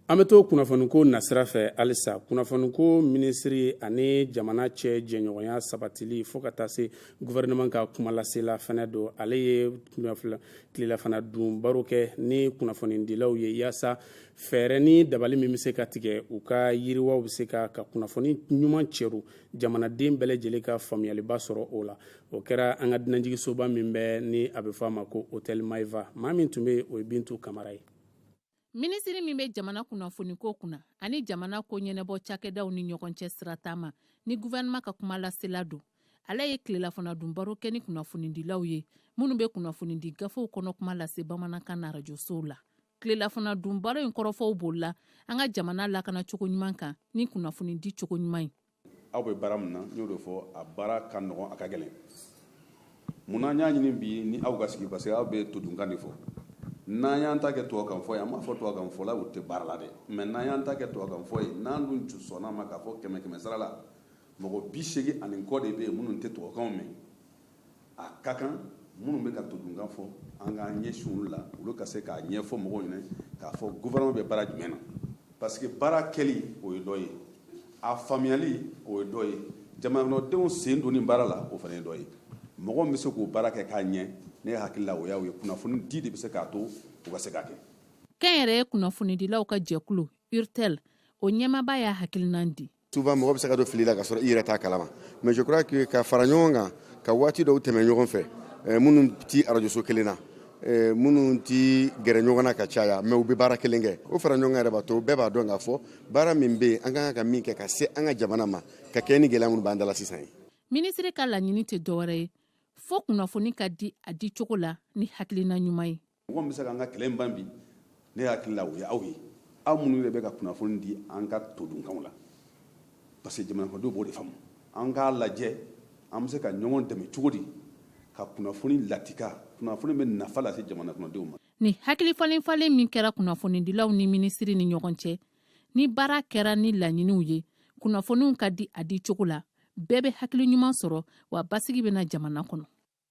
An bɛ to kunnafoniko nasira fɛ halisa kunnafoniko minisiri ani jamana cɛ jɛɲɔgɔnya sabatili fo ka taa se gouvernement ka kumalasela fana don. Ale ye tilelafana dun baro kɛ ni kunnafonidilaw ye yaasa fɛɛrɛ ni dabali min bɛ se ka tigɛ u ka yiriwaw bɛ se ka kunnafoni ɲuman cɛru jamanaden bɛɛ lajɛlen ka faamuyaliba sɔrɔ o la. O kɛra an ka dunanjigisoba min bɛ ni a bɛ fɔ a ma ko Hôtel Maïva. Maa min tun bɛ o ye Bintu Kamara ye. Minisiri min bɛ jamana kunnafoniko kunna ani jamana ko ɲɛnɛbɔ cakɛdaw ni ɲɔgɔn cɛ sira taama ni gouvernement ka kuma lasela don. Ale ye tilelafana dun baro kɛ ni kunnafonidilaw ye minnu bɛ kunnafonidi gafew kɔnɔ kuma lase bamanankan na radiosow la. Tilelafana dun baro in kɔrɔfɔw bolila an ka jamana lakana cogo ɲuman kan ni kunnafonidi cogo ɲuman ye. Aw bɛ baara min na n y'o de fɔ a baara ka nɔgɔn a ka gɛlɛn. Munna n y'a ɲini bi ni aw ka sigi parce que aw bɛ todunkan de fɔ. N'an y'an ta kɛ tubabukan fɔ ye an m'a fɔ tubabukan fɔ la u tɛ baara la dɛ mais n'an y'an ta kɛ tubabukan fɔ ye n'an dun sɔnn'a ma k'a fɔ 100 sara la mɔgɔ 80 ani kɔ de bɛ yen minnu tɛ tubabukanw mɛn a ka kan minnu bɛ ka todunkan fɔ an k'an ɲɛsin olu la olu ka se k'a ɲɛfɔ mɔgɔw ɲɛna k'a fɔ gouvernement bɛ baara jumɛn na parce que baara kɛli o ye dɔ ye a faamuyali o ye dɔ ye jamanadenw sen donni baara la o fana ye dɔ ye mɔgɔ min bɛ se k'o baara kɛ k'a ɲɛ ne hakili la o y'aw ye kunnafoni di de bɛ se k'a to u ka se k'a kɛ. Kɛn yɛrɛ ye kunnafonidilaw ka jɛkulu URTEL o ɲɛmaaba y'a hakilinan di. Souvent mɔgɔ bɛ se ka don fili la ka sɔrɔ i yɛrɛ t'a kalama mais je crois que ka fara ɲɔgɔn kan ka waati dɔw tɛmɛ ɲɔgɔn fɛ minnu ti arajoso kelen na minnu ti gɛrɛ ɲɔgɔn na ka caya mais u bɛ baara kelen kɛ o fara ɲɔgɔn kan yɛrɛ b'a to bɛɛ b'a dɔn k'a fɔ baara min bɛ yen an kan ka min kɛ ka se an ka jamana ma ka kɛ ni gɛlɛya minnu b'an dala sisan ye. Minisiri ka laɲini tɛ dɔwɛrɛ ye fo kunnafoni ka di a di cogo la ni hakilina ɲuman ye. Mɔgɔ min bɛ se k'an ka kɛlɛ in ban bi ne hakili la o ye aw ye aw minnu de bɛ ka kunnafoni di an ka todunkanw la parce que jamanadenw b'o de faamu an k'a lajɛ an bɛ se ka ɲɔgɔn dɛmɛ cogo di ka kunnafoni latika kunnafoni bɛ nafa lase jamana kɔnɔdenw ma. Ni hakili falen min kɛra kunnafonidilaw ni minisiri ni ɲɔgɔn cɛ ni baara kɛra ni laɲiniw ye kunnafoniw ka di a di cogo la bɛɛ bɛ hakili ɲuman sɔrɔ wa basigi bɛ na jamana kɔnɔ.